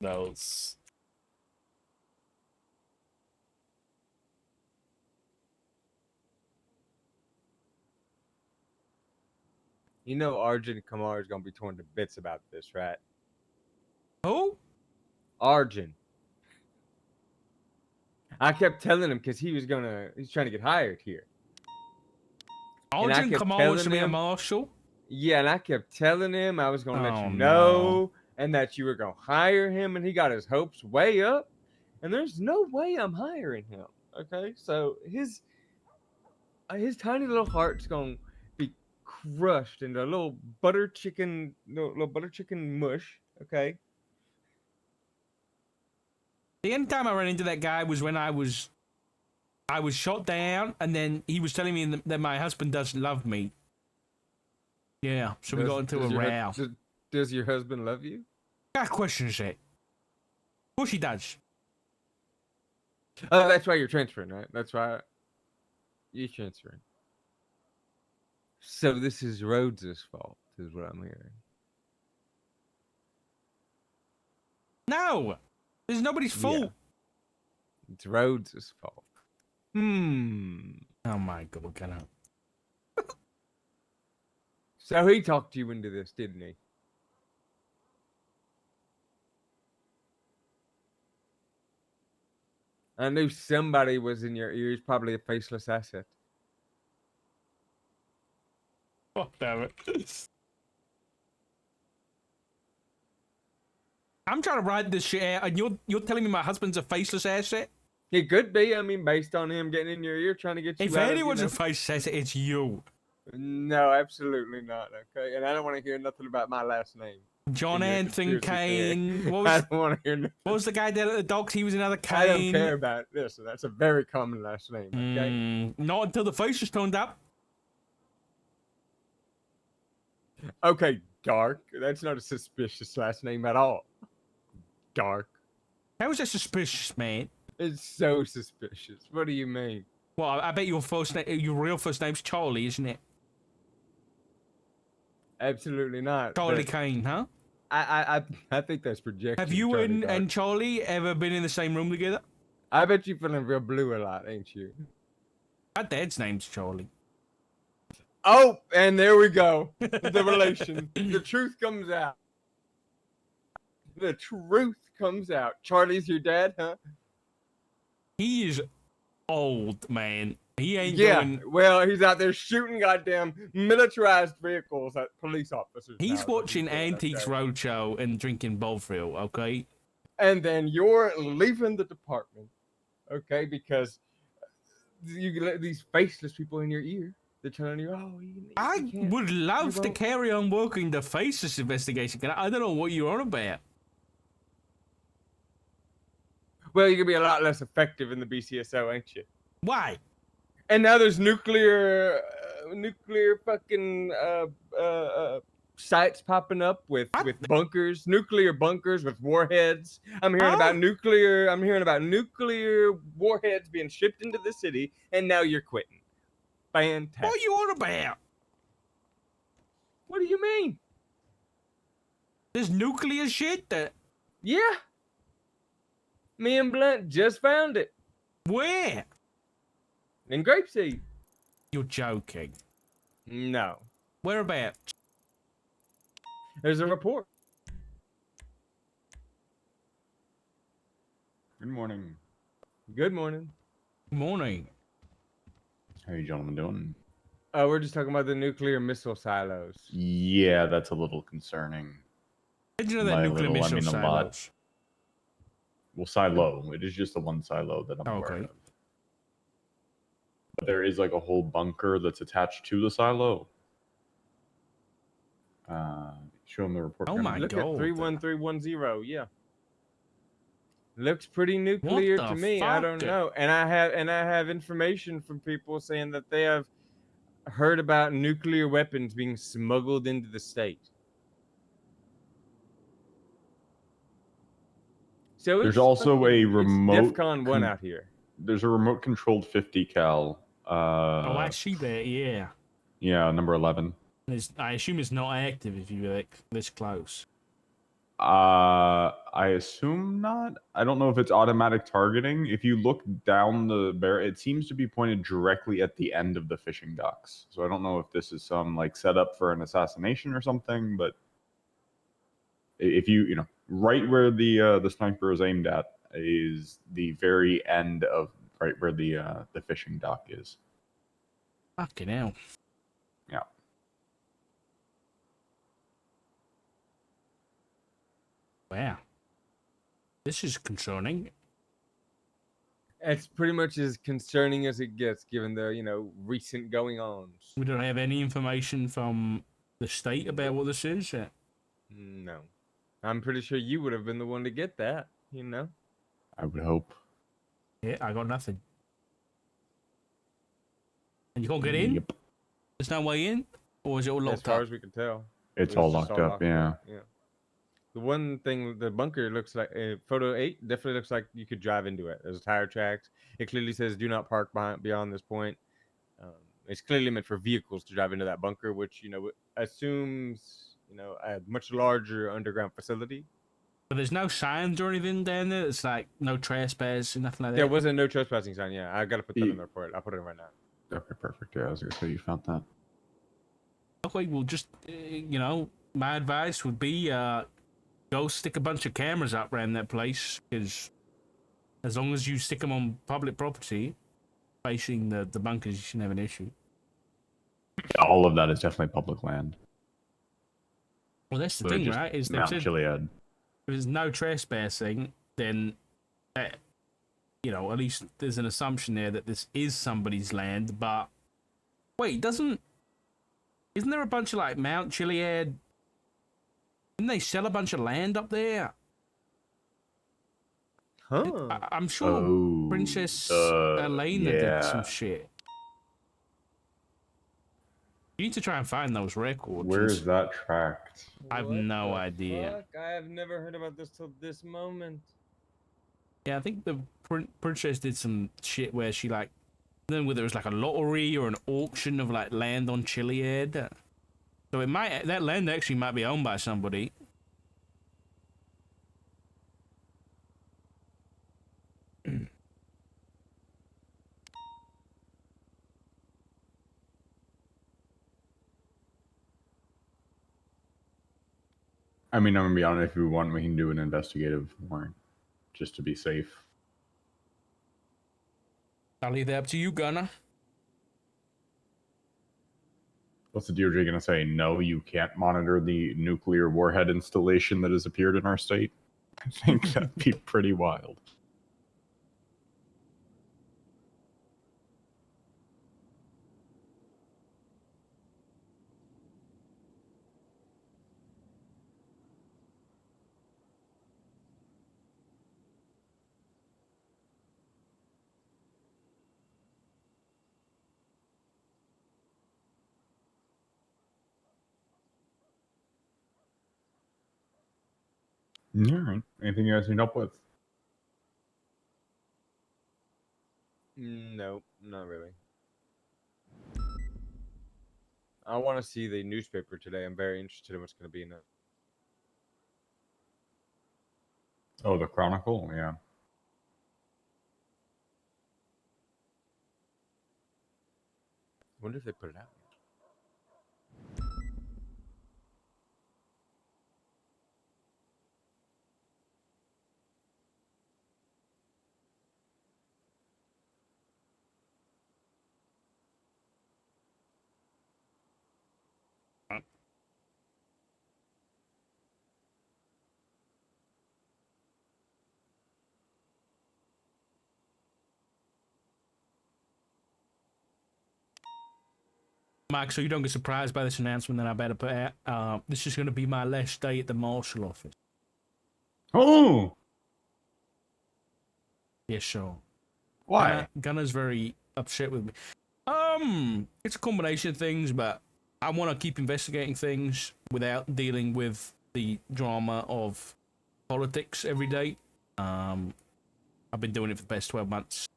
those. You know Arjun Kamar is gonna be torn to bits about this, right? Who? Arjun. I kept telling him because he's trying to get hired here. Arjun Kamal wants to be a marshal? Yeah, and I kept telling him I was gonna let you know no. and that you were gonna hire him, and he got his hopes way up. And there's no way I'm hiring him. Okay, so his tiny little heart's gonna be crushed into a little butter chicken mush. Okay. The only time I ran into that guy was when I was shot down, and then he was telling me that my husband doesn't love me. Yeah, so we got into a row. Does your husband love you? That questions it. Of course he does. Oh, that's why you're transferring, right? That's why you're transferring. So this is Rhodes' fault, is what I'm hearing. No, there's nobody's fault. Yeah. It's Rhodes' fault. Oh my God, can I? So he talked you into this, didn't he? I knew somebody was in your ears, probably a faceless asset. Oh, damn it. I'm trying to write this shit out, and you're telling me my husband's a faceless asset? He could be. I mean, based on him getting in your ear, trying to get you if out anyone's of, a faceless asset, it's you. No, absolutely not. Okay, and I don't want to hear nothing about my last name. John Anthony Kane. I don't want to hear nothing. What was the guy down at the docks? He was another Kane. I don't care about this. That's a very common last name. Okay. Not until the faces turned up. Okay, Dark. That's not a suspicious last name at all. Dark. How is that suspicious, man? It's so suspicious. What do you mean? Well, I bet your real first name's Charlie, isn't it? Absolutely not. Charlie Kane, huh? I think that's projection. Have you and Charlie ever been in the same room together? I bet you're feeling real blue a lot, ain't you? My dad's name's Charlie. Oh, and there we go. The relation. The truth comes out. The truth comes out. Charlie's your dad, huh? He is old, man. He ain't doing... well, he's out there shooting goddamn militarized vehicles at police officers. He's watching Antiques Roadshow and drinking Bovril, okay? And then you're leaving the department, okay? Because you let these faceless people in your ear. They're telling you, oh, I would love to carry on working the faceless investigation. I don't know what you're on about. Well, you're going to be a lot less effective in the BCSO, ain't you? Why? And now there's nuclear fucking sites popping up with bunkers, nuclear bunkers with warheads. I'm hearing about nuclear warheads being shipped into the city, and now you're quitting. Fantastic. What are you on about? What do you mean? There's nuclear shit that... Yeah. Me and Blunt just found it. Where? In Grapeseed. You're joking. No. Whereabouts? There's a report. Good morning. Good morning. Good morning. How are you gentlemen doing? We're just talking about the nuclear missile silos. Yeah, that's a little concerning. How did you know that nuclear missile silos? Well, silo. It is just the one silo that I'm aware of. But there is like a whole bunker that's attached to the silo. Show them the report. Oh my God. Look at 31310. Yeah. Looks pretty nuclear to me. I don't know. And I have information from people saying that they have heard about nuclear weapons being smuggled into the state. So there's also a remote DEFCON 1 out here. There's a remote controlled 50 cal. Oh, I see that. Yeah. Yeah, number 11. I assume it's not active if you're this close. I assume not. I don't know if it's automatic targeting. If you look down the barrel, it seems to be pointed directly at the end of the fishing docks. So I don't know if this is some like setup for an assassination or something. But if you know, right where the sniper is aimed at is the very end of right where the fishing dock is. Fucking hell. Yeah. Wow. This is concerning. It's pretty much as concerning as it gets, given the recent going-ons. We don't have any information from the state about what this is. No, I'm pretty sure you would have been the one to get that. I would hope. Yeah, I got nothing. And you can't get in? Yep. There's no way in? Or is it all locked up? As far as we can tell, It's all locked up. Yeah. Yeah. The one thing, the bunker looks like, photo 8 definitely looks like you could drive into it. There's tire tracks. It clearly says do not park beyond this point. It's clearly meant for vehicles to drive into that bunker, which, assumes, a much larger underground facility. But there's no signs or anything down there? It's like no trespass, nothing like that? There was a no trespassing sign, yeah. I got to put that in the report. I'll put it in right now. Okay, perfect. Yeah, I was going to say you found that. Okay, well, just, my advice would be, go stick a bunch of cameras up around that place, because as long as you stick them on public property, facing the bunkers, you shouldn't have an issue. All of that is definitely public land. Well, that's the So thing, just right? Is Mount Chiliad. if there's no trespassing, then, at least there's an assumption there that this is somebody's land, but wait, isn't there a bunch of, like, Mount Chiliad? Didn't they sell a bunch of land up there? Huh. I'm sure Princess Elena did some shit. You need to try and find those records. Where is that tracked? I have no idea. Fuck? I have never heard about this till this moment. Yeah, I think the princess did some shit where she, like, then whether it was like a lottery or an auction of, like, land on Chiliad. So that land actually might be owned by somebody. I mean, I'm gonna be honest. If we want, we can do an investigative warrant, just to be safe. I'll leave that up to you, Gunner. What's the DOJ gonna say? No, you can't monitor the nuclear warhead installation that has appeared in our state. I think that'd be pretty wild. All right. Anything you guys need help with? Nope, not really. I want to see the newspaper today. I'm very interested in what's going to be in it. Oh, the Chronicle. Yeah. Wonder if they put it out. Mike, so you don't get surprised by this announcement that I better put out. This is going to be my last day at the marshal office. Oh. Yes, sure. Why? Gunner's very upset with me. It's a combination of things, but I want to keep investigating things without dealing with the drama of politics every day. I've been doing it for the past 12 months.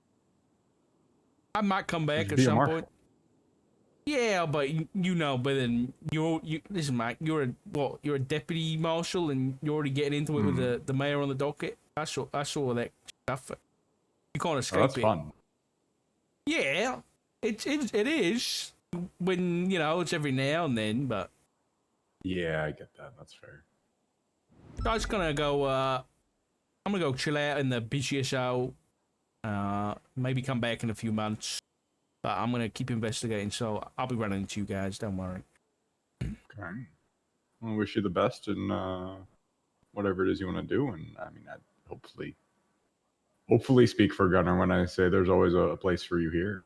I might come back at some point. Yeah, but you know, but then you listen, Mike. You're a what? You're a deputy marshal, and you're already getting into it with the mayor on the docket. I saw that stuff. You can't Oh, escape that's it. fun. Yeah, it is when you know it's every now and then, but Yeah, I get that. That's fair. I'm just gonna go. I'm gonna go chill out in the busiest out. Maybe come back in a few months. But I'm gonna keep investigating, so I'll be running into you guys. Don't worry. Okay. Well, I wish you the best in whatever it is you want to do, and I mean, I hopefully speak for Gunnar when I say there's always a place for you here.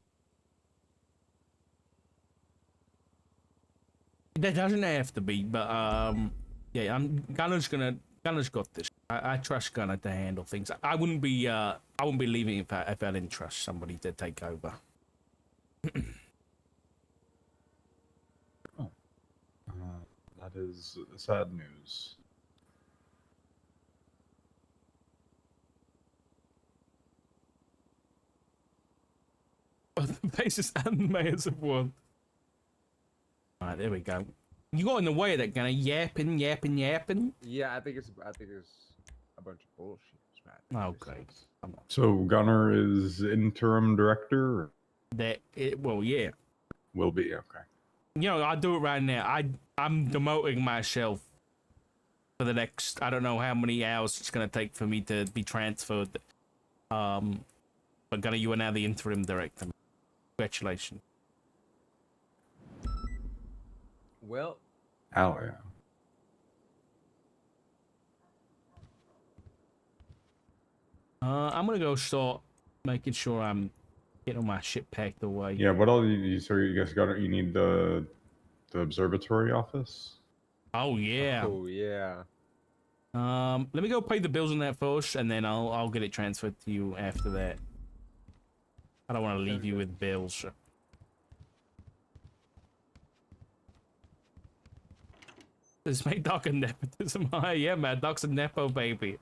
That doesn't have to be, but yeah, Gunner's got this. I trust Gunner to handle things. I wouldn't be leaving if I didn't trust somebody to take over. Oh, that is sad news. The basis and the mayors have won. All right, there we go. You got in the way of that, Gunner, yapping. Yeah, I think it's a bunch of bullshit. Okay. Come on. So Gunnar is interim director? Well, yeah. Will be, okay. You know, I'll do it right now. I'm demoting myself for the next, I don't know how many hours it's gonna take for me to be transferred. But Gunnar, you are now the interim director. Congratulations. Well, Oh, yeah. I'm gonna go start making sure I'm getting all my shit packed away. Yeah, what all so you guys you need the observatory office? Oh yeah. oh yeah. Let me go pay the bills on that first, and then I'll get it transferred to you after that. I don't want to leave you with bills. This make Doc a nepotism? Yeah, man, Doc's a nepo baby.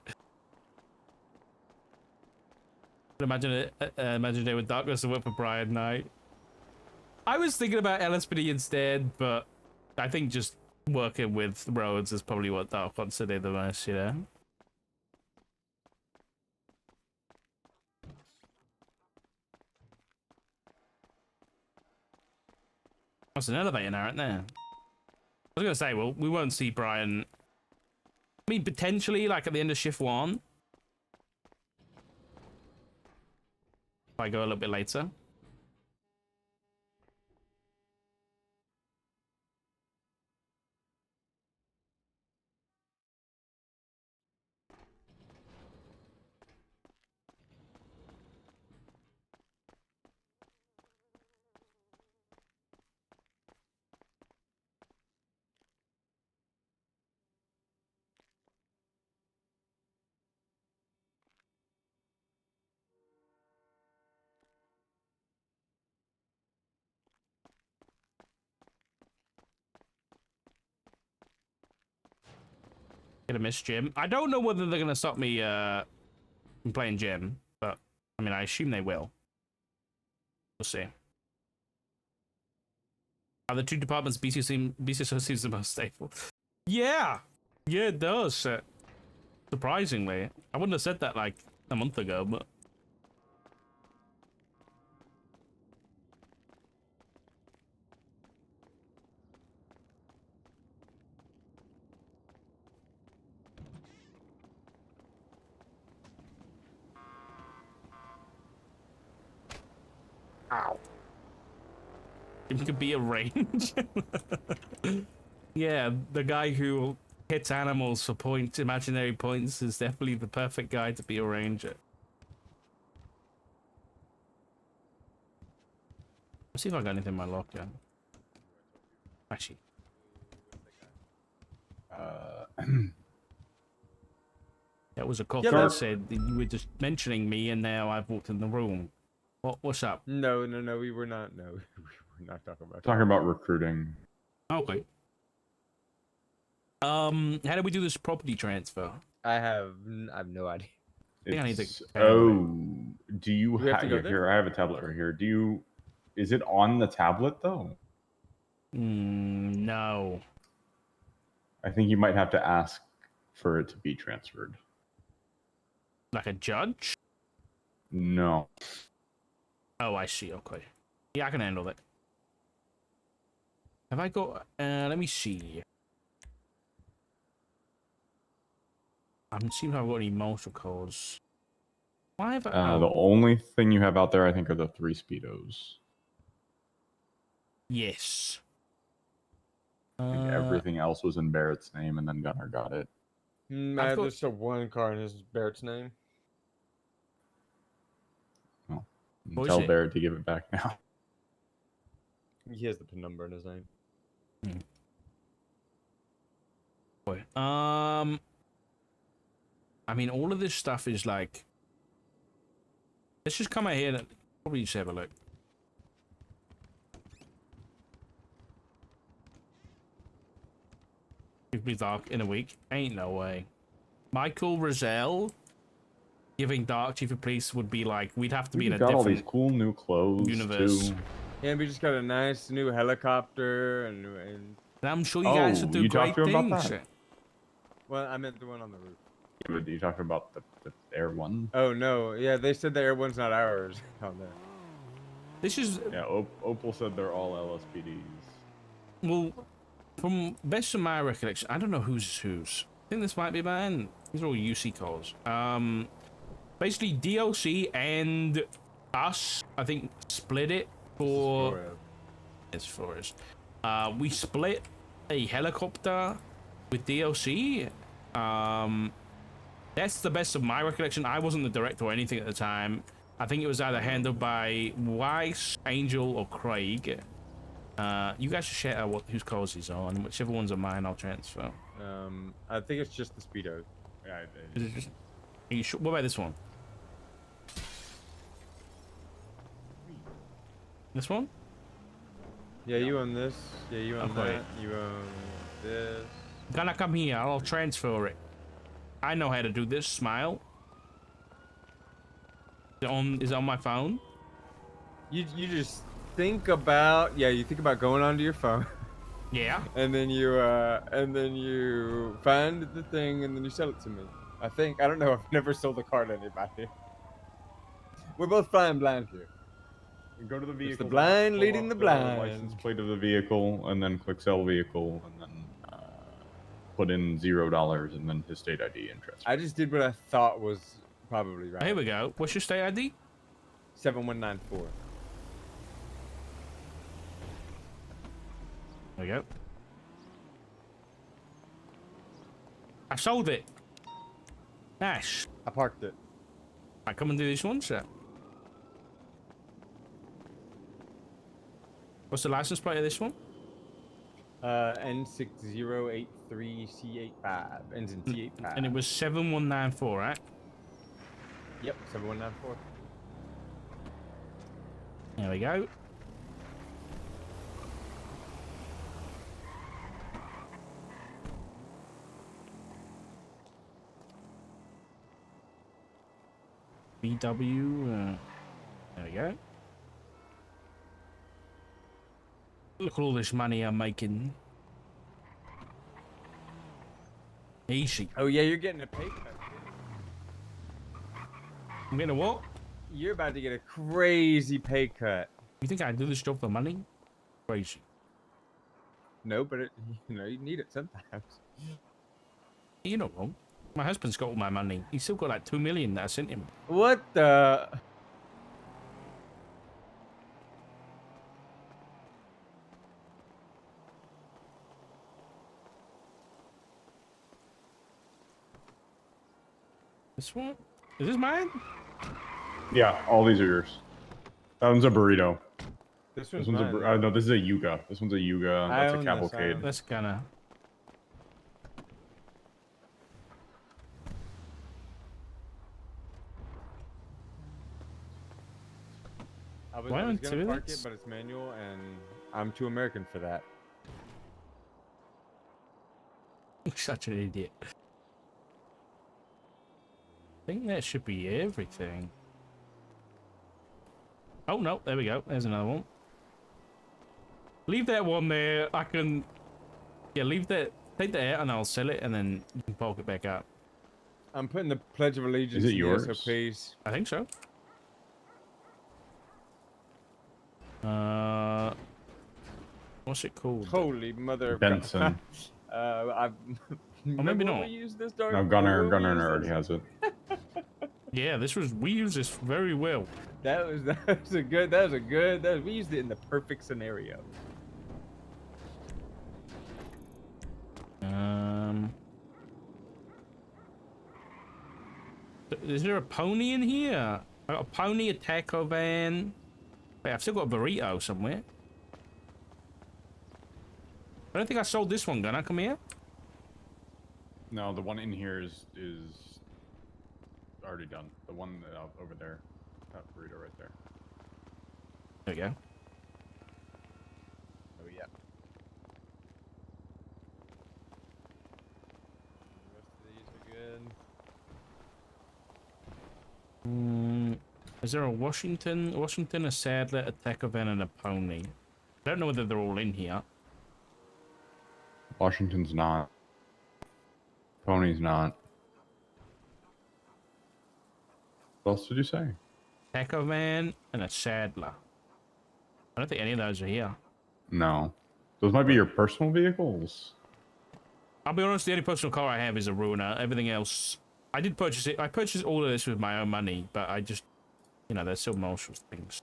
Imagine it. Imagine they with Doc was to work for Brian Knight. I was thinking about LSPD instead, but I think just working with Rhodes is probably what Doc wants to do the most, you know? What's an elevator now, right there? I was gonna say, well, we won't see Brian. I mean, potentially, like at the end of shift 1. If I go a little bit later. Gonna miss Jim. I don't know whether they're gonna stop me from playing Jim, but I mean, I assume they will. We'll see. Are the two departments BCSO seems the most stable? Yeah, it does. Surprisingly, I wouldn't have said that like a month ago, but. Ow. It could be a range. Yeah, the guy who hits animals for points, imaginary points, is definitely the perfect guy to be a ranger. Let's see if I got anything in my locker. Actually. That was a cop that said that you were just mentioning me, and now I've walked in the room. What's up? No, we were not. No, we were not talking about. Talking about recruiting. Okay. How do we do this property transfer? I have no idea. I think I need to. Do you We have have to go there? here? I have a tablet right here. Is it on the tablet though? No. I think you might have to ask for it to be transferred. Like a judge? No. Oh, I see. Okay. Yeah, I can handle that. Have I got... let me see. I'm seeing if I've got any marshal codes. Why have I... The only thing you have out there, I think, are the 3 speedos. Yes. I think everything else was in Barrett's name, and then Gunnar got it. I've got- There's still one car in his Barrett's name. Well, What is tell it? Barrett to give it back now. He has the PIN number in his name. Boy. I mean, all of this stuff is like... Let's just come out here and probably just have a look. Give me dark in a week. Ain't no way. Michael Rozelle giving dark chief of police would be like, we'd have to be in a got all these different cool new clothes universe. too. Yeah, we just got a nice new helicopter and And I'm sure you guys would do you great talked to him about things. that? well, I meant the one on the roof. Yeah, but you talking about the Air One? Oh no, yeah, they said the Air One's not ours on there. This is, Yeah, Opal said they're all LSPDs. well, from best of my recollection, I don't know who's whose. I think this might be mine. These are all UC calls. Basically DLC and us, I think, split it for... It's Flores. We split a helicopter with DLC. That's the best of my recollection. I wasn't the director or anything at the time. I think it was either handled by Weiss, Angel, or Craig. You guys should share whose calls he's on. Whichever ones are mine, I'll transfer. I think it's just the Speedo. Yeah, Is it just... Are you sure? What about this one? This one? Yeah, you own this. Yeah, you own Okay. that. You own this. Gonna come here. I'll transfer it. I know how to do this. Smile. Is it on my phone? You just think about you think about going onto your phone, Yeah. and then you find the thing, and then you sell it to me. I think I don't know. I've never sold a car to anybody. We're both flying blind here. Go to the vehicle. It's the blind pull leading up the blind. License plate of the vehicle, and then click sell vehicle, and then put in $0 and then his state ID and transfer. I just did what I thought was probably right. Here we go. What's your state ID? 7194. There we go. I sold it. Nice. I parked it. I come and do this one, sir. What's the license plate of this one? N6083C85 ends in T85. And it was 7194, right? Yep, 7194. There we go. BW. There we go. Look at all this money I'm making. Easy. Oh yeah, you're getting a pay cut. I'm getting a what? You're about to get a crazy pay cut. You think I do this job for money? Crazy. No, but you need it sometimes. You're not wrong. My husband's got all my money. He's still got like 2 million that I sent him. What the? This one? Is this mine? Yeah, all these are yours. That one's a burrito. This This one's one's mine. no, this is a Yuga. This one's a Yuga. I That's own a this, I cavalcade. own That's kinda... I Why was on gonna park toilets? it, but it's manual, and I'm too American for that. Such an idiot. I think that should be everything. Oh no, there we go. There's another one. Leave that one there. I can. Yeah, leave that. Take that out, and I'll sell it, and then you can bulk it back up. I'm putting the Pledge of Allegiance it in yours? the SOPs. I think so. What's it called? Holy mother of Benson. God. I've. maybe when not. we use this dark. No, when Gunner we use already this? has it. Yeah, we use this very well. That was a good. We used it in the perfect scenario. Is there a pony in here? I got a pony, a taco van. Wait, I've still got a burrito somewhere. I don't think I sold this one, Gunner. Come here. No, the one in here is already done. The one over there, that burrito right there. There we go. Oh yeah. The rest of these are good. Is there a Washington, a Sadler, a taco van, and a pony? I don't know whether they're all in here. Washington's not. Pony's not. What else did you say? Taco van and a Sadler. I don't think any of those are here. No. Those might be your personal vehicles. I'll be honest, the only personal car I have is a Ruiner. Everything else, I did purchase it. I purchased all of this with my own money, but I just, they're still Marshall's things.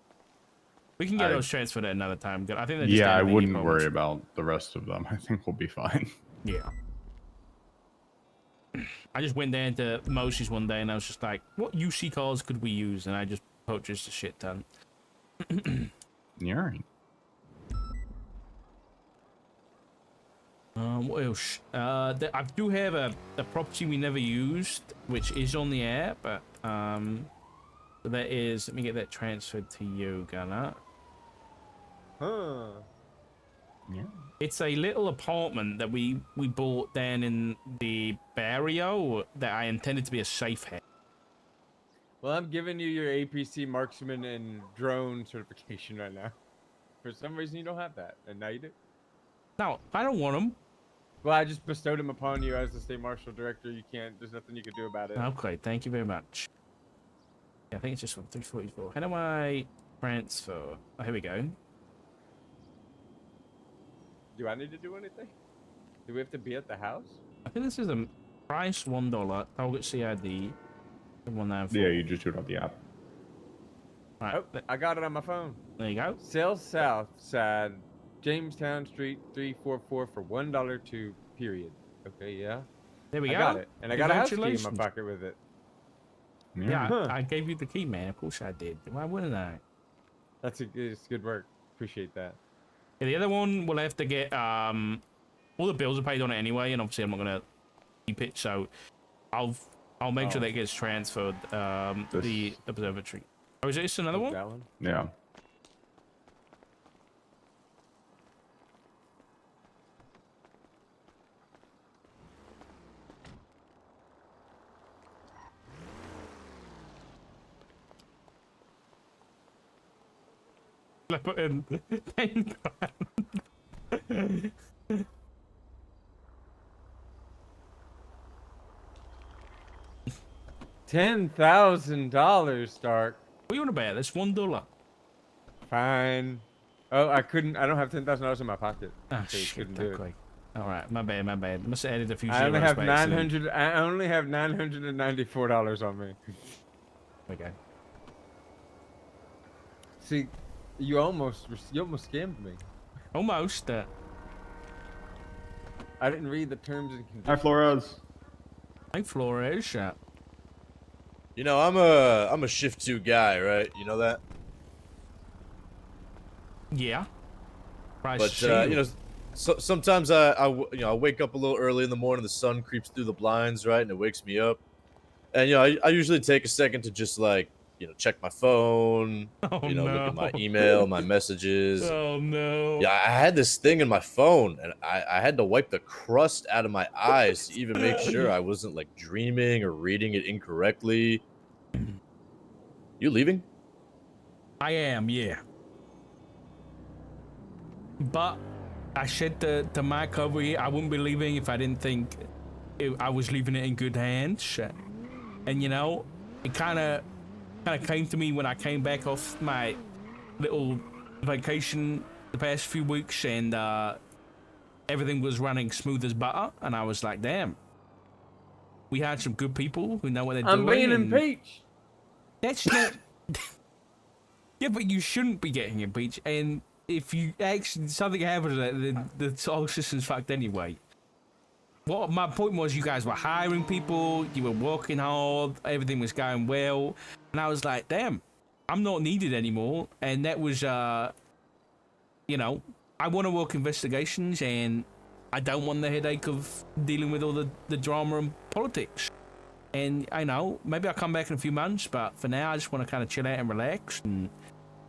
We can get those transferred at another time. I think they're just I wouldn't problems. worry about the rest of them. I think we'll be fine. Yeah. I just went down to Mosey's one day and I was just like, what UC cars could we use? And I just purchased a shit ton. You're right. What else? I do have a property we never used, which is on the app, but that is, let me get that transferred to you, Gunner. Huh. Yeah. It's a little apartment that we bought down in the barrio that I intended to be a safe house. Well, I'm giving you your APC marksman and drone certification right now. For some reason, you don't have that, and now you do. No, I don't want them. Well, I just bestowed him upon you as the state marshal director. You can't. There's nothing you can do about it. Okay, thank you very much. Yeah, I think it's just from 344. How do I transfer? Oh, here we go. Do I need to do anything? Do we have to be at the house? I think this is a price $1. Target CID. 194. Yeah, you just do it on the app. Right, Oh, I got it on my phone. there you go. Sales South side, Jamestown Street 344 for $1 to period. Okay, yeah. There we go. I got it, and I got a house key in my Congratulations. pocket with it. Yeah, Huh. I gave you the key, man. Of course I did. Why wouldn't I? It's good work. Appreciate that. Yeah, the other one will have to get all the bills are paid on it anyway, and obviously I'm not gonna keep it, so I'll make sure that gets transferred. The observatory. Oh, is this another one? That one? Yeah. I put in 10 grand. $10,000, Stark. What are you on about? That's $1. Fine. Oh, I don't have $10,000 in my pocket. Ah, so you shit. couldn't do it. Okay. All right, my bad. Must have added a few I only zeros have by accident. $994 on me. Okay. See, you almost scammed me. Almost. I didn't read the terms and conditions. Hi, Flores. Hey, Flores. You know, I'm a shift 2 guy, right? You know that? Yeah. Price But you know, sometimes I wake up a little early in the morning, the sun creeps through the blinds, right? And it wakes me up. And you know, I usually take a second to just like, you know, check my phone, oh, you know, no. look at my email, my messages. Oh no. Yeah, I had this thing in my phone, and I had to wipe the crust out of my eyes to even make sure I wasn't like dreaming or reading it incorrectly. You leaving? I am, yeah. But I said to Mike over here, I wouldn't be leaving if I didn't think I was leaving it in good hands. And you know, it kind of came to me when I came back off my little vacation the past few weeks, and everything was running smooth as butter. And I was like, damn, we had some good people who know what they're doing. I'm being and impeached. That's not. Yeah, but you shouldn't be getting impeached. And if you actually something happens, then the whole system's fucked anyway. What my point was, you guys were hiring people, you were working hard, everything was going well, and I was like, damn, I'm not needed anymore. And that was, you know, I want to work investigations, and I don't want the headache of dealing with all the drama and politics. And I know, maybe I'll come back in a few months, but for now, I just want to kind of chill out and relax and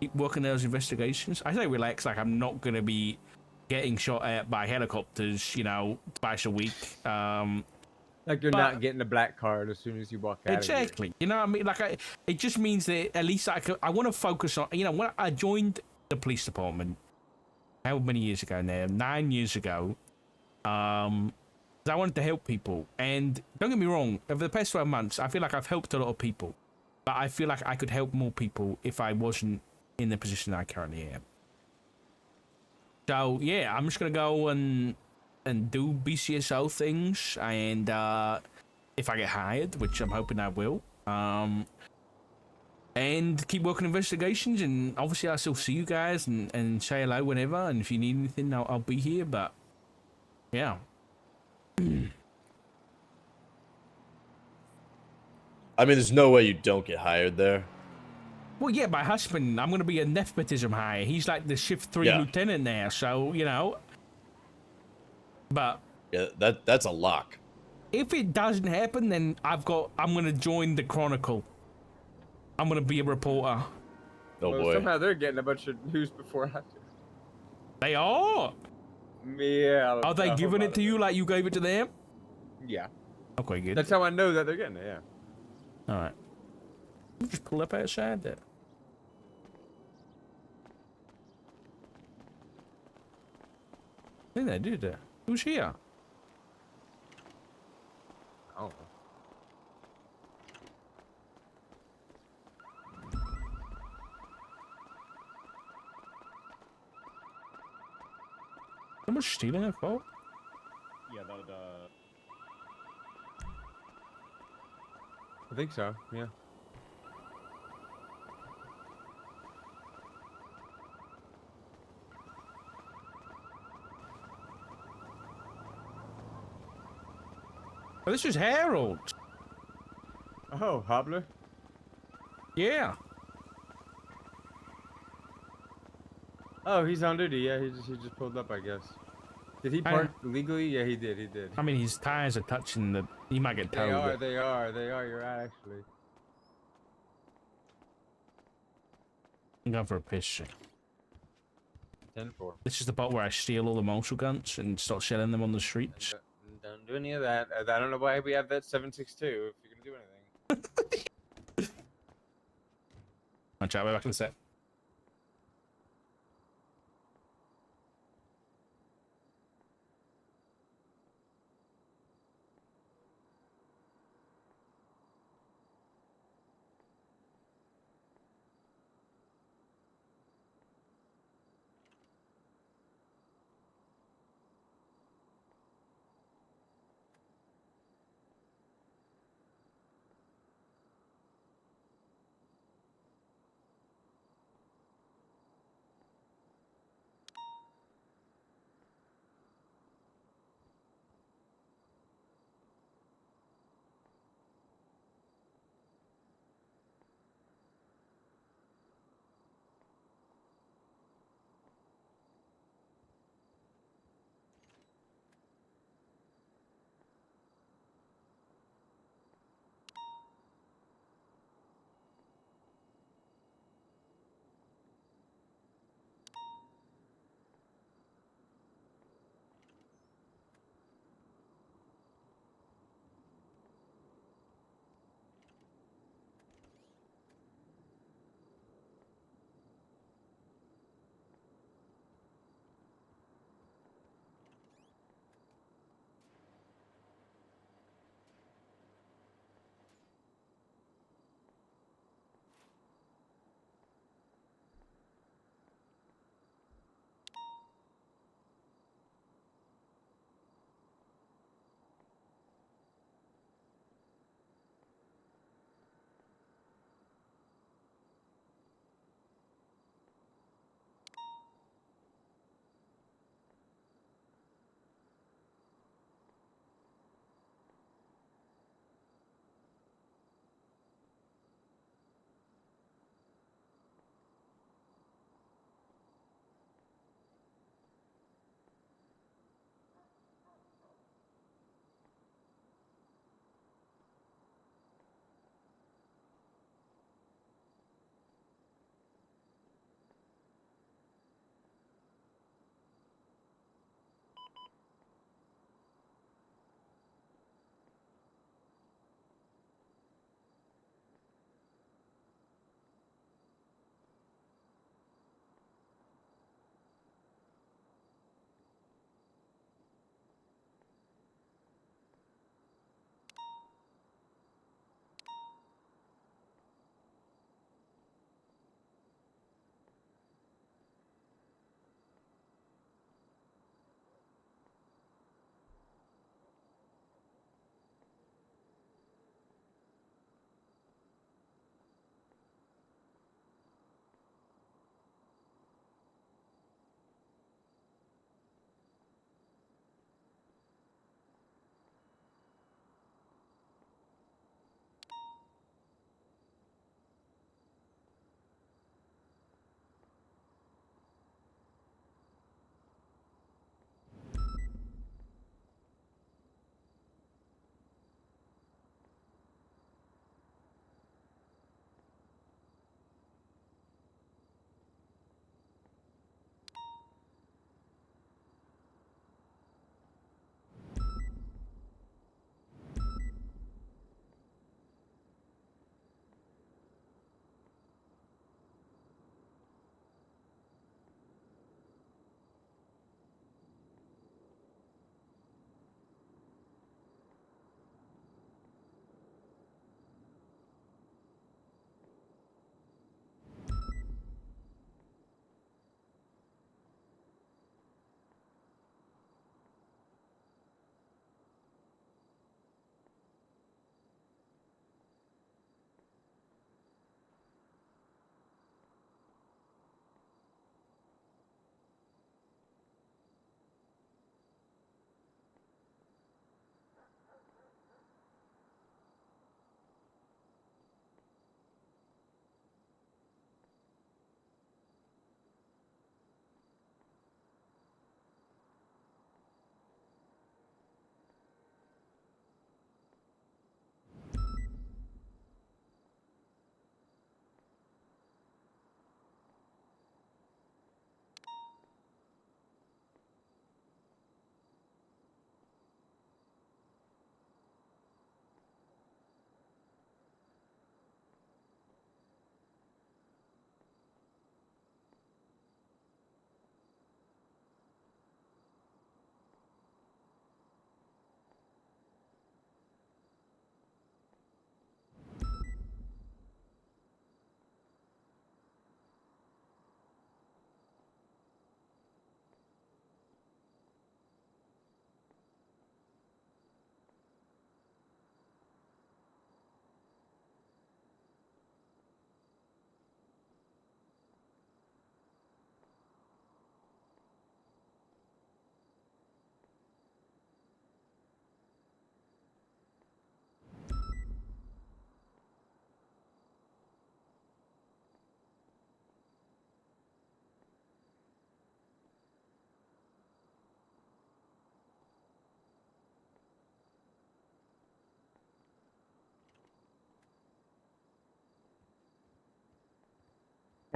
keep working those investigations. I say relax, like I'm not going to be getting shot at by helicopters, you know, twice a week. Like you're not getting a black card as soon as you walk out. Exactly. You know what I mean? Like, it just means that at least I want to focus on, you know, when I joined the police department, how many years ago now? 9 years ago. I wanted to help people, and don't get me wrong, over the past 12 months, I feel like I've helped a lot of people, but I feel like I could help more people if I wasn't in the position I currently am. So yeah, I'm just gonna go and do BCSO things, and if I get hired, which I'm hoping I will, and keep working investigations, and obviously I'll still see you guys and say hello whenever, and if you need anything, I'll be here. But yeah. I mean, there's no way you don't get hired there. Well, yeah, my husband, I'm going to be a nepotism hire. He's like the shift 3 lieutenant now, so, you know. But yeah, that's a lock. If it doesn't happen, then I'm going to join the Chronicle. I'm going to be a reporter. Oh, well, boy. Somehow they're getting a bunch of news before I do. They are? Yeah. Are they giving it to you like you gave it to them? Yeah. Okay, good. That's how I know that they're getting it, yeah. All right. Just pull up outside there. I think they did that. Who's here? I don't know. Someone stealing a car? Yeah, that would, I think so, yeah. Oh, this is Harold. Oh, Hobbler? Yeah. Oh, he's on duty. Yeah, he just pulled up, I guess. Did he park legally? Yeah, he did. He did. I mean, his tires are touching the. He might get towed. They are. You're right, actually. I'm going for a piss. 10-4. This is the part where I steal all the marshal guns and start selling them on the streets. Don't do any of that. I don't know why we have that 7.62 if you're gonna do anything. I'll chat back in a sec.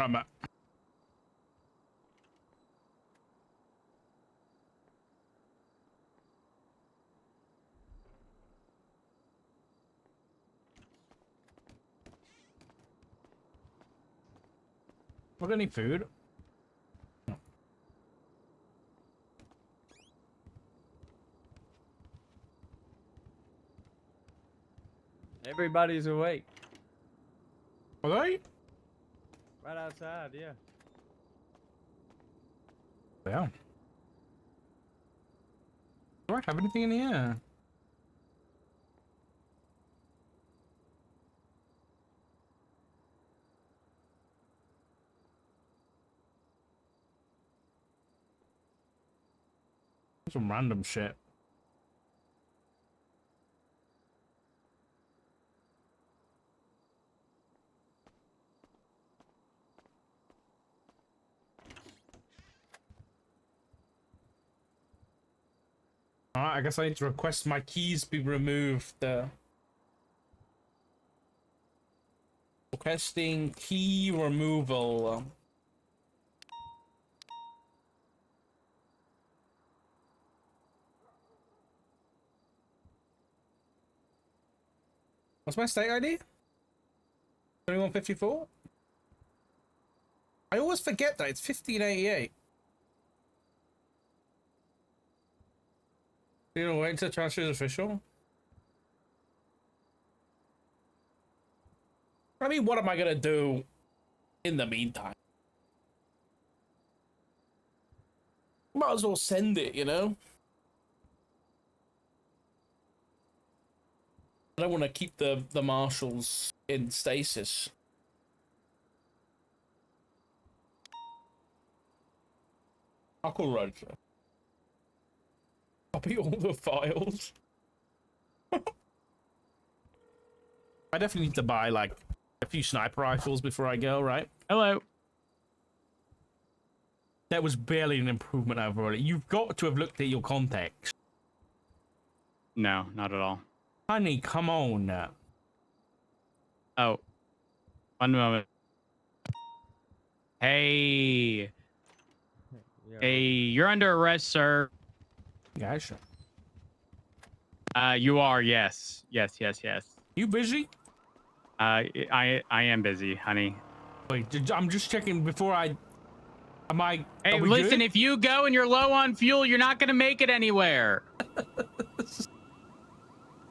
Right, Matt. Got any food? Everybody's awake. Are they? Right outside, yeah. Yeah. Do I have anything in here? Some random shit. Alright, I guess I need to request my keys be removed. Requesting key removal. What's my state ID? 2154? I always forget that it's 1588. You know, wait until the transfer is official. I mean, what am I gonna do in the meantime? Might as well send it, you know? I don't want to keep the marshals in stasis. I'll call Roger. Copy all the files. I definitely need to buy like a few sniper rifles before I go, right? Hello. That was barely an improvement overall. You've got to have looked at your contacts. No, not at all. Honey, come on. Oh, one moment. Hey, Yeah. hey, you're under arrest, sir. Gotcha. You are, yes. Yes. You busy? I am busy, honey. Wait, I'm just checking before I... Am I... Hey, are we listen, good? if you go and you're low on fuel, you're not gonna make it anywhere.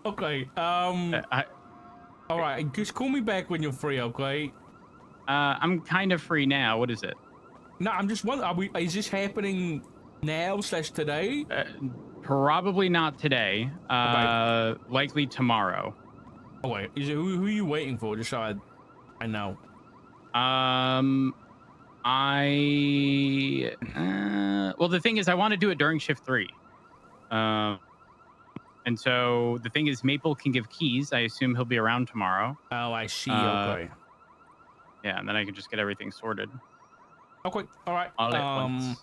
Okay, I, all right, just call me back when you're free, okay? I'm kind of free now. What is it? No, I'm just wondering, is this happening now / today? Probably not today. Likely tomorrow. Oh wait, is it, who are you waiting for? Just so I know. Well, the thing is, I want to do it during shift 3. And so the thing is, Maple can give keys. I assume he'll be around tomorrow. Oh, I see. Okay. Yeah, and then I can just get everything sorted. Okay. All right. All at once.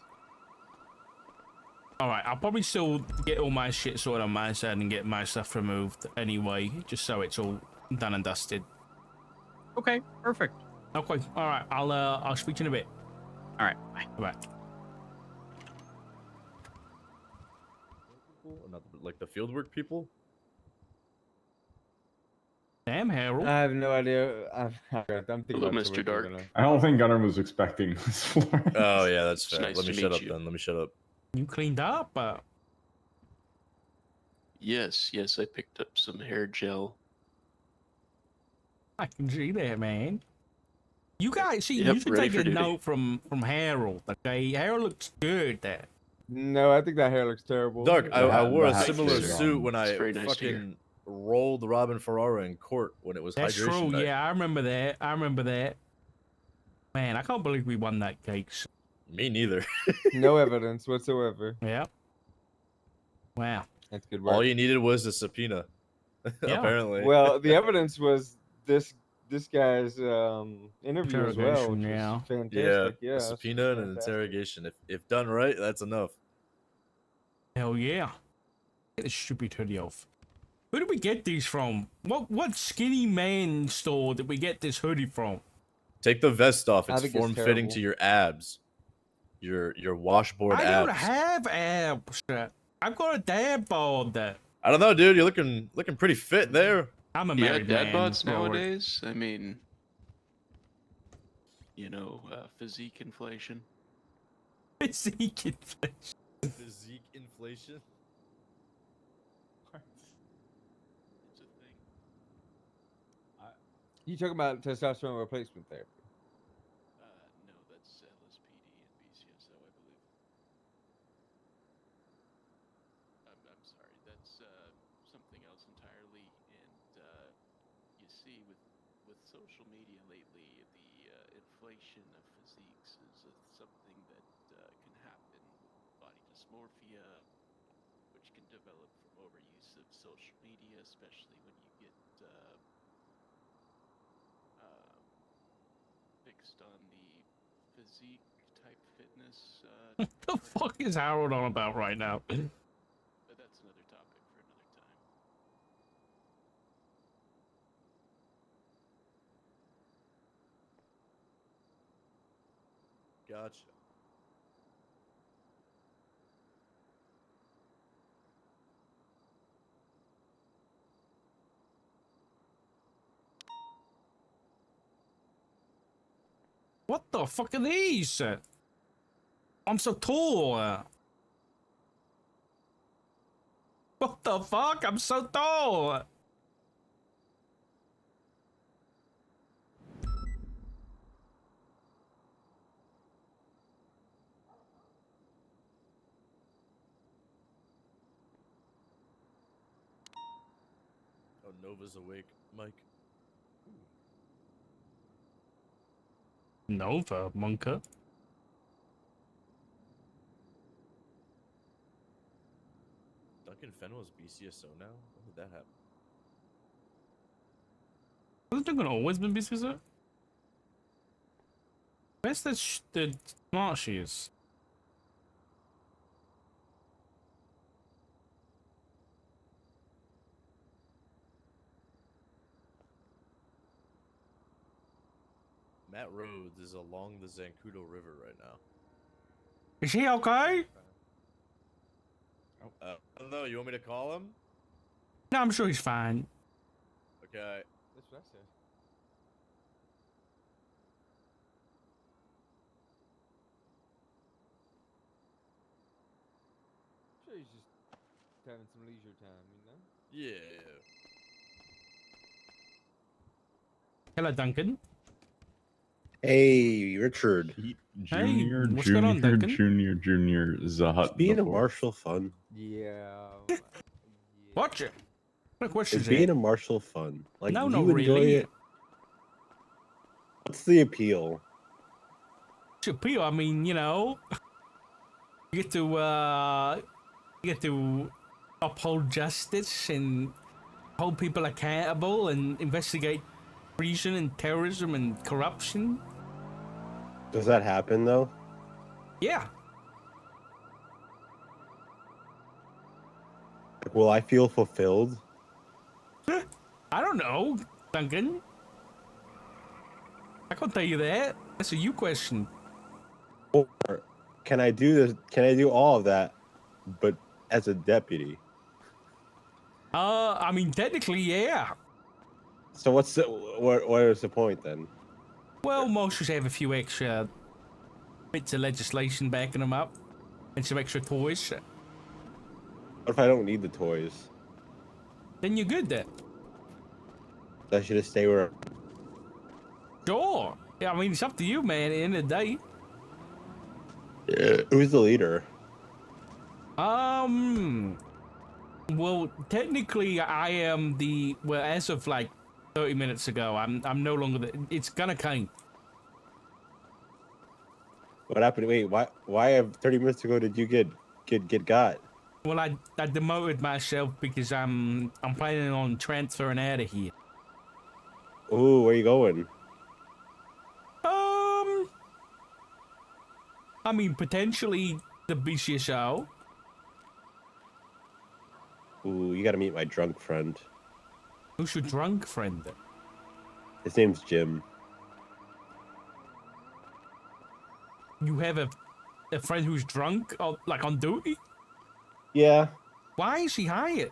All right. I'll probably still get all my shit sorted on my side and get my stuff removed anyway, just so it's all done and dusted. Okay. Perfect. Okay. All right. I'll speak to you in a bit. All right. Bye. Bye. Not like the fieldwork people. Damn, Harold. I have no idea. I'm thinking Hello, about Mr. Dark. I don't think Gunnar was expecting this floor. Oh yeah, that's It's fair. nice Let me to shut meet up you. then. Let me shut up. You cleaned up. Yes, I picked up some hair gel. I can see that, man. You guys, see, Yep, you should ready take for a duty. note from Harold. Okay, Harold looks good there. No, I think that hair looks terrible. Dark, I hat- wore the a hat similar fits suit on. when It's I very nice to hear. fucking rolled Robin Ferrara in court when it was That's hydration true. night. Yeah, I remember that. Man, I can't believe we won that case. Me neither. No evidence whatsoever. Yeah. Wow. That's good work. All you needed was a subpoena. Yeah. Apparently. Well, the evidence was this guy's interview as well, which Interrogation, yeah. was fantastic. yeah, Yeah, a this was subpoena and an fantastic. interrogation. If done right, that's enough. Hell yeah. Get this stupid hoodie off. Who did we get these from? What skinny man store did we get this hoodie from? Take the vest off. I It's think it's form fitting terrible. to your abs. Your washboard I abs. don't have abs. I've got a dad bod. I don't know, dude. You're looking pretty fit there. I'm a Yeah, married dad man. bods Lord. nowadays. I mean, physique inflation. Physique inflation. Physique inflation. It's a thing. You talking about testosterone replacement therapy? No, that's LSPD and BCSO, I believe. I'm sorry, that's something else entirely. And you see, with social media lately, the inflation of physiques is something that can happen with body dysmorphia, which can develop from overuse of social media, especially when you get fixed on the physique type fitness. The fuck is Harold on about right now? But that's another topic for another time. Gotcha. What the fuck are these? I'm so tall. What the fuck? I'm so tall. Oh, Nova's awake, Mike. Nova, Monka. Duncan Fenwell's BCSO now? When did that happen? Hasn't Duncan always been BCSO? Where's the smart shoes? Matt Rhodes is along the Zancudo River right now. Is he okay? I don't know. You want me to call him? No, I'm sure he's fine. Okay. That's what I said. Sure, he's just having some leisure time, you know. Yeah. Hello, Duncan. Hey, Richard. Pete Hey, Junior, what's going on, Junior, Duncan? Junior, Zahat. Being the a Fourth. marshal fun? Yeah. Watch it. What questions Is here? being a marshal fun? Like, No, do not you enjoy really. it? What's the appeal? Appeal. I mean, you get to uphold justice and hold people accountable and investigate treason and terrorism and corruption. Does that happen though? Yeah. Like, will I feel fulfilled? I don't know, Duncan. I can't tell you that. That's a you question. Or can I do this? Can I do all of that, but as a deputy? I mean, technically, yeah. So what's the what is the point then? Well, most should have a few extra bits of legislation backing them up and some extra toys. What if I don't need the toys? Then you're good then. I should just stay where. Sure. Yeah, I mean, it's up to you, man, at the end of the day. Who's the leader? Well, technically, I am well, as of like 30 minutes ago, I'm no longer it's gonna count. What happened? Wait, why have 30 minutes ago did you get got? Well, I demoted myself because I'm planning on transferring out of here. Ooh, where you going? I mean, potentially the BCSO. Ooh, you gotta meet my drunk friend. Who's your drunk friend? His name's Jim. you have a friend who's drunk, or, like on duty? Yeah, Why is he hired?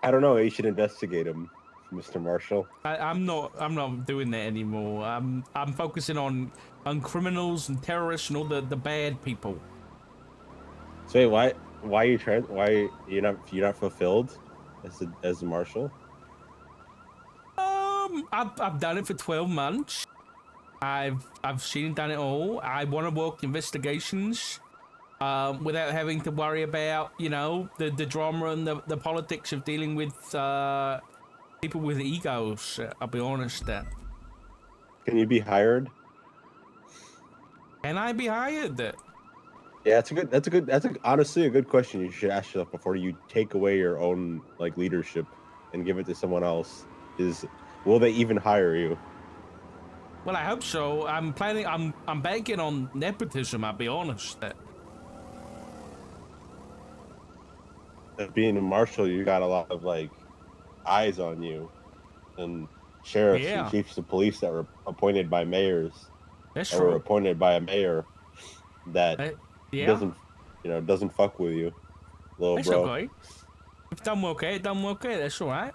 I don't know. You should investigate him, Mr. Marshall. I'm not doing that anymore. I'm focusing on criminals and terrorists and all the bad people. So wait, why you trying? Why you're not fulfilled as a marshal? I've done it for 12 months. I've seen and done it all. I want to work investigations, without having to worry about the drama and the politics of dealing with people with egos. I'll be honest. Can you be hired? Can I be hired? Yeah, that's honestly a good question you should ask yourself before you take away your own like leadership and give it to someone else. Will they even hire you? Well, I hope so. I'm planning. I'm banking on nepotism. I'll be honest. Being a marshal, you got a lot of like eyes on you, and sheriffs and Yeah. chiefs of police that were appointed by mayors, That's or were true. appointed by a mayor that Yeah. doesn't fuck with you, little That's bro. okay. If done okay, done okay. That's all right.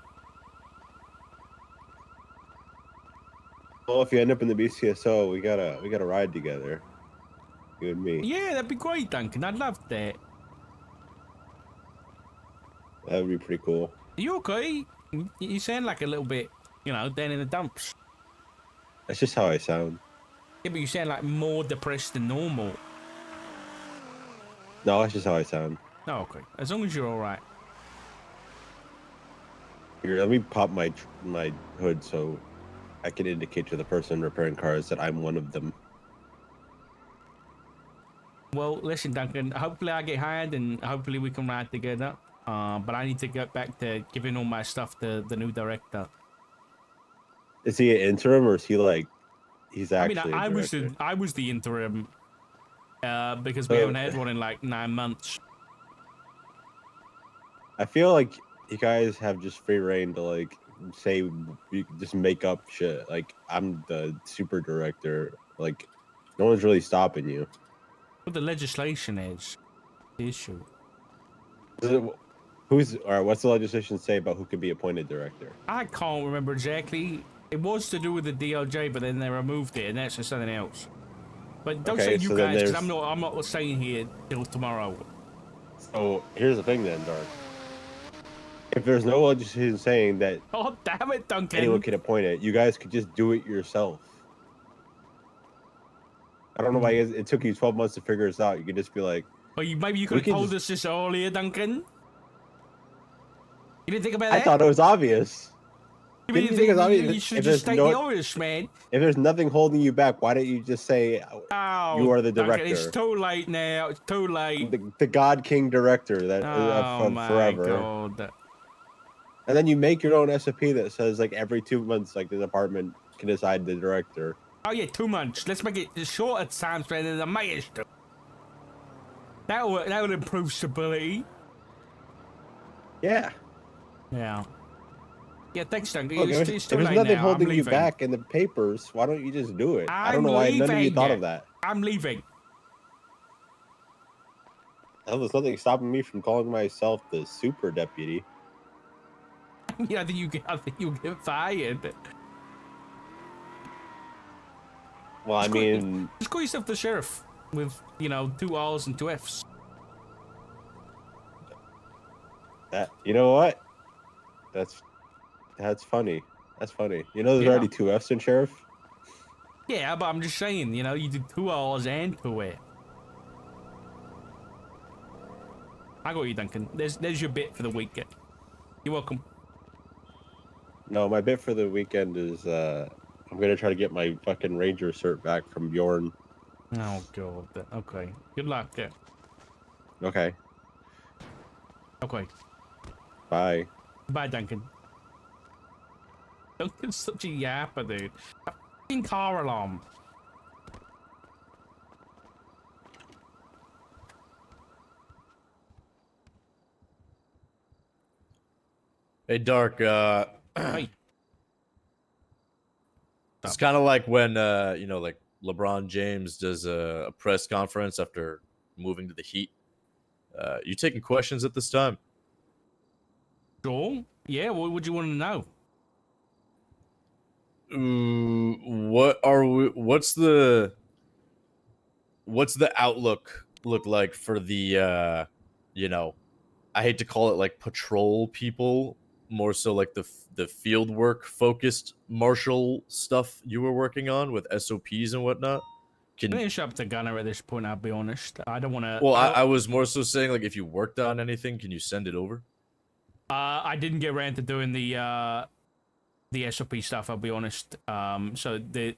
Well, if you end up in the BCSO, we gotta ride together, you and me. Yeah, that'd be great, Duncan. I'd love that. That would be pretty cool. Are you okay? You sound like a little bit, down in the dumps. That's just how I sound. Yeah, but you sound like more depressed than normal. No, that's just how I sound. Oh, okay. As long as you're all right. Here, let me pop my hood so I can indicate to the person repairing cars that I'm one of them. Well, listen, Duncan. Hopefully, I get hired, and hopefully, we can ride together. But I need to get back to giving all my stuff to the new director. Is he an interim or is he like he's actually? I a director? I was the interim, because we haven't had one in like 9 months. I feel like you guys have just free reign to like say you just make up shit. Like I'm the super director. Like no one's really stopping you. What the legislation is the issue. What's the legislation say about who can be appointed director? I can't remember exactly. It was to do with the DOJ, but then they removed it, and that's just something else. But don't say you so then guys, because there's- I'm not staying here till tomorrow. So here's the thing then, Dark. If there's no legislation saying that Oh, damn it, Duncan. anyone can appoint it, you guys could just do it yourself. I don't know why it took you 12 months to figure this out. You could just be like, Well, maybe you could have can told us this earlier, Duncan. You didn't think about I that? thought it was obvious. You didn't didn't think it was think obvious? you should If just there's state the no- obvious, man. If there's nothing holding you back, why don't you just say Oh, you are the Duncan, director? it's too late now. It's too late. the God King director that Oh from my forever. god. And then you make your own SOP that says like every 2 months, like the department can decide the director. Oh yeah, 2 months. Let's make it a shorter time span than the mayor's do. That would improve stability. Yeah. Yeah. Yeah, thanks, Duncan. Look, It's if too there's late nothing now. holding I'm you leaving. back in the papers, why don't you just do it? I don't I'm know why none of you leaving. thought of that. I'm leaving. Hell, there's nothing stopping me from calling myself the super deputy. Yeah, I think you get fired. Well, I mean, Just call yourself the sheriff with 2 R's and 2 F's. you know what? That's funny. That's funny. You know, there's Yeah. already 2 F's in sheriff. Yeah, but I'm just saying, you do 2 R's and 2 F's. I got you, Duncan. There's your bit for the weekend. You're welcome. No, my bit for the weekend is I'm gonna try to get my fucking ranger cert back from Bjorn. Oh god. Okay. Good luck. Yeah. Okay. Okay. Bye. Bye, Duncan. Duncan's such a yapper, dude. A fucking car alarm. Hey, Dark. Hey. It's kind of like when like LeBron James does a press conference after moving to the Heat. You taking questions at this time? Sure. Yeah. What would you want to know? What's the outlook look like for the you know, I hate to call it like patrol people, more so like the field work focused marshal stuff you were working on with SOPs and whatnot. Finish up the gunner at this point. I'll be honest. I don't want to. Well, I was more so saying like if you worked on anything, can you send it over? I didn't get around to doing the SOP stuff. I'll be honest. So the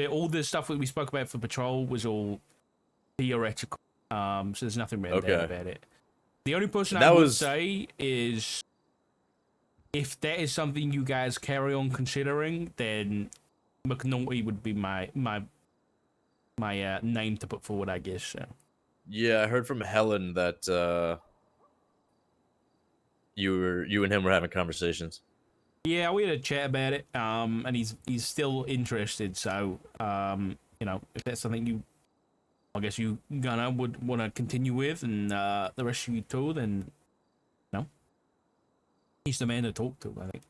all the stuff that we spoke about for patrol was all theoretical. So there's nothing written down about it. The only person I would say is, if that is something you guys carry on considering, then McNulty would be my name to put forward, I guess. So. Yeah, I heard from Helen that you and him were having conversations. Yeah, we had a chat about it. And he's still interested. So, you know, if that's something I guess you Gunnar would want to continue with, and the rest of you too, then no. He's the man to talk to, I think.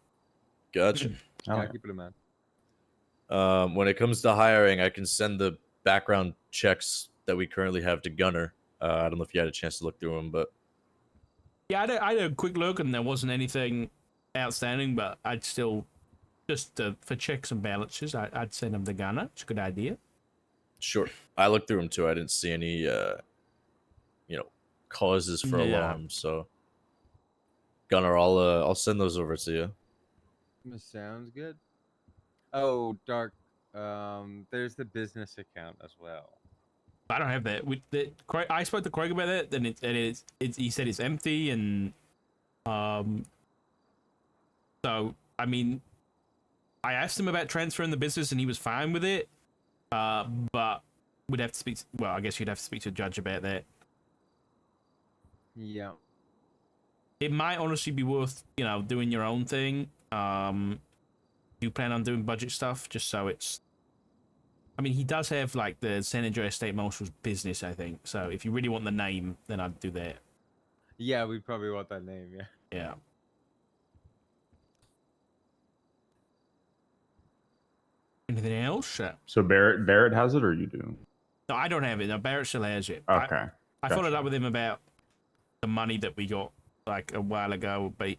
Gotcha. Yeah, keep it in mind. When it comes to hiring, I can send the background checks that we currently have to Gunnar. I don't know if you had a chance to look through them, but yeah, I had a quick look, and there wasn't anything outstanding. But I'd still just for checks and balances, I'd send them to Gunnar. It's a good idea. sure. I looked through them too. I didn't see any, causes for alarm. So, Gunnar, I'll send those over to you. This sounds good. Oh, Dark. There's the business account as well. I don't have that. I spoke to Craig about that. Then he said it's empty, and so I mean, I asked him about transferring the business, and he was fine with it. But we'd have to speak. Well, I guess you'd have to speak to a judge about that. Yeah. It might honestly be worth, doing your own thing. You plan on doing budget stuff just so it's. I mean, he does have like the San Andreas State Marshal's business, I think. So if you really want the name, then I'd do that. Yeah, we probably want that name. Yeah. Yeah. Anything else? So Barrett has it, or you do? No, I don't have it. No, Barrett still has it. Okay. I followed up with him about the money that we got like a while ago, but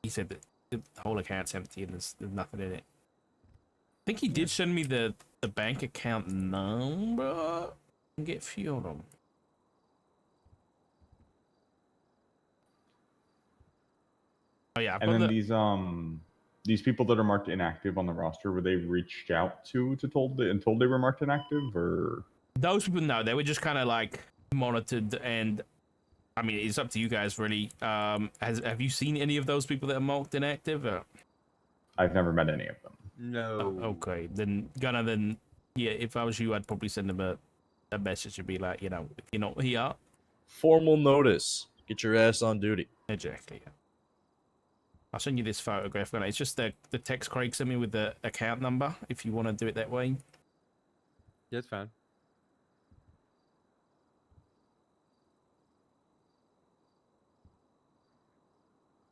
he said that the whole account's empty and there's nothing in it. I think he did send me the bank account number. And get a few of them. Oh yeah, and then these people that are marked inactive on the roster, were they reached out to told they were marked inactive, or those people? No, they were just kind of like monitored, and I mean it's up to you guys really. Have you seen any of those people that are marked inactive? I've never met any of them. No. Oh, okay, then yeah, if I was you, I'd probably send them a message to be like, if you're not here, Formal notice. Get your ass on duty. exactly. I'll send you this photograph. It's just the text Craig sent me with the account number. If you want to do it that way. Yeah, it's fine.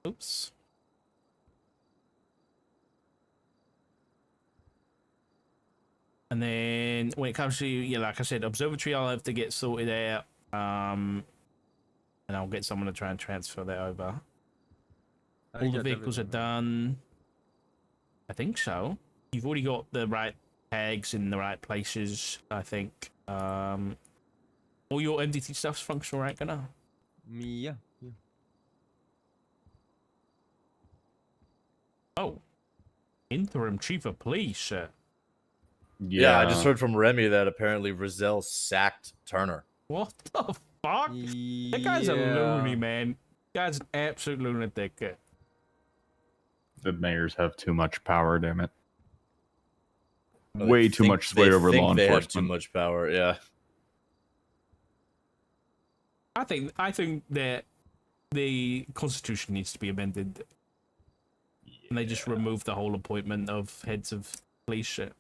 Oops. And then when it comes to, like I said, observatory, I'll have to get sorted out. And I'll get someone to try and transfer that over. All the vehicles are done. I think so. You've already got the right tags in the right places, I think. All your MDT stuff's functional, right, Gunnar? Yeah. Oh. Interim Chief of Police. Yeah, I just heard from Remy that apparently Rizal sacked Turner. What the fuck? That guy's a loony, man. That guy's an absolute lunatic. The mayors have too much power, damn it. Way too much sway over law They enforcement. have too much power, yeah. I think that the Constitution needs to be amended. Yeah. And they just remove the whole appointment of heads of police shit.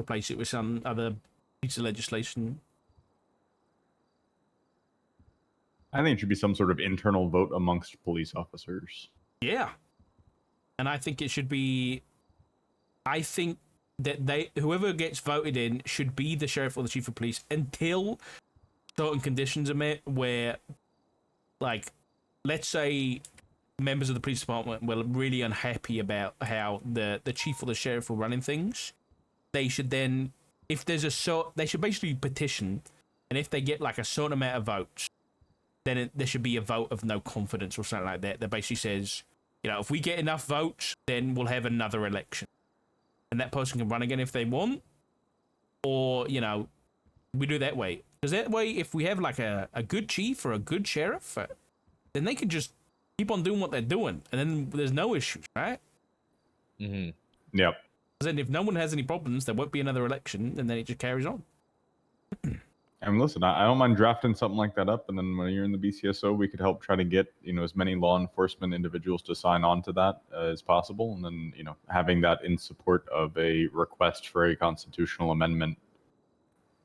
replace it with some other piece of legislation. I think it should be some sort of internal vote amongst police officers. Yeah. And I think it should be, I think that whoever gets voted in should be the sheriff or the chief of police until certain conditions are met where, like, let's say members of the police department were really unhappy about how the chief or the sheriff were running things. They should then, if there's they should basically petition, and if they get like a certain amount of votes, then there should be a vote of no confidence or something like that. That basically says, you know, if we get enough votes, then we'll have another election. And that person can run again if they want. Or, you know, we do it that way. Because that way, if we have like a good chief or a good sheriff, then they can just keep on doing what they're doing. And then there's no issues, right? Mm-hmm. Yep. Because then if no one has any problems, there won't be another election. And then it just carries on. And listen, I don't mind drafting something like that up, and then when you're in the BCSO, we could help try to get, you know, as many law enforcement individuals to sign on to that as possible, and then, you know, having that in support of a request for a constitutional amendment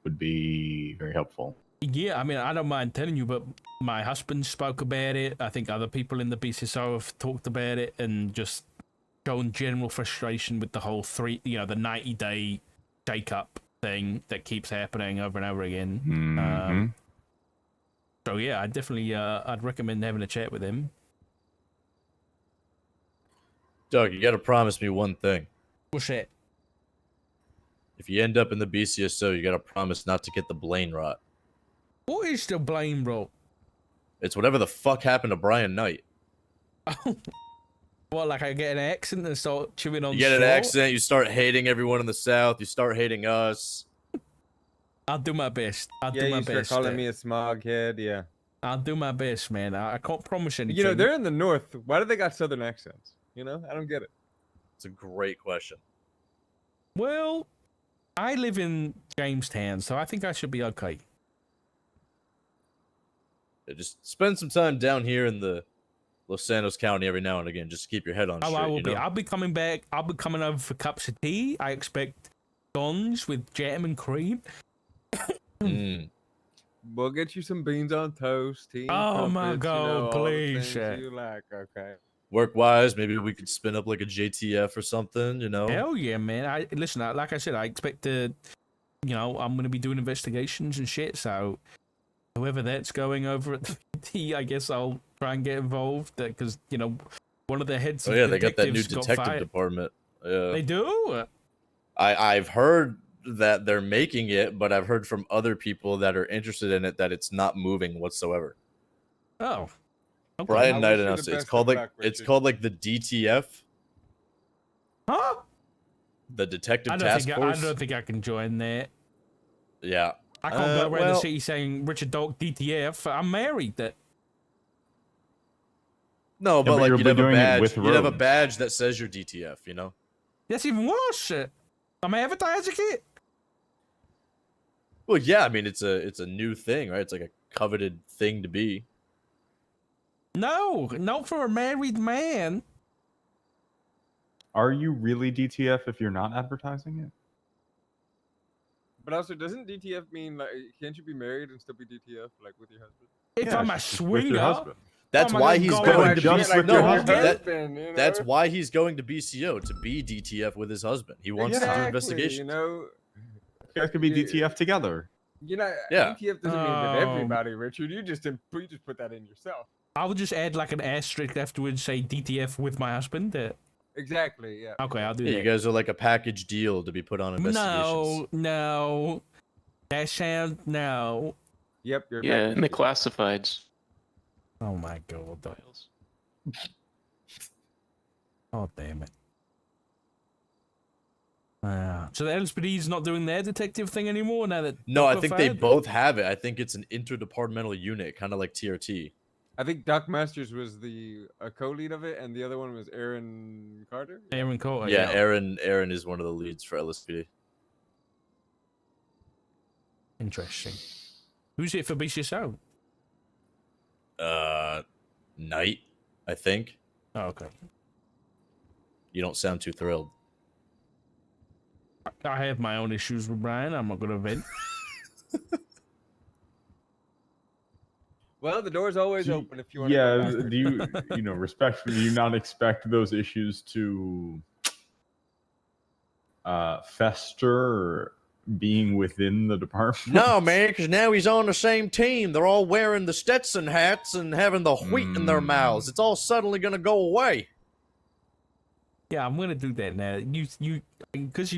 would be very helpful. Yeah, I mean, I don't mind telling you, but my husband spoke about it. I think other people in the BCSO have talked about it, and just shown general frustration with the whole the 90-day shake-up thing that keeps happening over and over again. Mm-hmm. So yeah, I definitely I'd recommend having a chat with him. Doug, you got to promise me one thing. What's that? If you end up in the BCSO, you got to promise not to get the brain rot. What is the blame, bro? It's whatever the fuck happened to Brian Knight. What, like I get an accent and start chewing on You get an straw? accent, you start hating everyone in the South, you start hating us. I'll do my best. I'll Yeah, do my you start best. calling me a smog head. Yeah. I'll do my best, man. I can't promise anything. You know, they're in the North. Why do they got Southern accents? You know, I don't get it. It's a great question. Well, I live in Jamestown, so I think I should be okay. Yeah, just spend some time down here in the Los Santos County every now and again, just to keep your head on Oh, straight. I will you be. know? I'll be coming back. I'll be coming over for cups of tea. I expect scones with jam and cream. Mm. We'll get you some beans on toast, tea. and Oh my crumpets, God, all the please, things you like, okay. Work-wise, maybe we could spin up like a JTF or something, you know? Hell yeah, man. Listen. Like I said, I expect to. You know, I'm going to be doing investigations and shit. So, whoever that's going over at the VT, I guess I'll try and get involved. Because you know, one of the heads. Oh of yeah, they got that new detectives got detective fired. department. Yeah. They do. I've heard that they're making it, but I've heard from other people that are interested in it that it's not moving whatsoever. Oh. Okay. Brian I Knight wish you the announced it. It's best called of like luck, it's Richard. called like the DTF, Huh? the Detective I don't Task think I Force. don't think I can join that. Yeah. I can't go around the well- city saying Richard Dog DTF. I'm married. That No, but but like you're you'd have a doing it badge. with You'd have a robes. badge that says you're DTF. You know. that's even worse. I'm advertising it. Well, yeah. I mean, it's a new thing, right? It's like a coveted thing to be. No, not for a married man. Are you really DTF if you're not advertising it? But also, doesn't DTF mean, like, can't you be married and still be DTF, like, with your husband? If Yeah, I'm a just with your swinger, husband. That's am I why gonna he's go going around to just be with your no, husband? husband, That's why he's going to BCO to be DTF with his husband. He wants to do Exactly, investigations. You know, You guys could be Yeah. DTF together. you know, Yeah. DTF doesn't mean with Oh. everybody, Richard. You just put that in yourself. I would just add like an asterisk afterwards, say DTF with my husband. Exactly. Yeah. Okay, I'll do Yeah, that. you guys are like a package deal to be put on investigations. No. That sounds no. Yep. You're Yeah, back. in the classifieds Oh my God. files. Oh damn it. So the LSPD's not doing their detective thing anymore now that. No, I Doc think got they fired? both have it. I think it's an interdepartmental unit, kind of like TRT. I think Doc Masters was the co-lead of it, and the other one was Aaron Carter. Aaron Carter. yeah, Aaron is one of the leads for LSPD. Interesting. Who's it for BCSO? Knight, I think. Oh, okay. You don't sound too thrilled. I have my own issues with Brian. I'm not gonna vent. Well, the door's always Do you- open if you want to Yeah, go back. do you know, respectfully, do you not expect those issues to fester being within the department? No, man, because now he's on the same team. They're all wearing the Stetson hats and having the wheat in their mouths. It's all suddenly gonna go away. Yeah, I'm gonna do that now. You, because you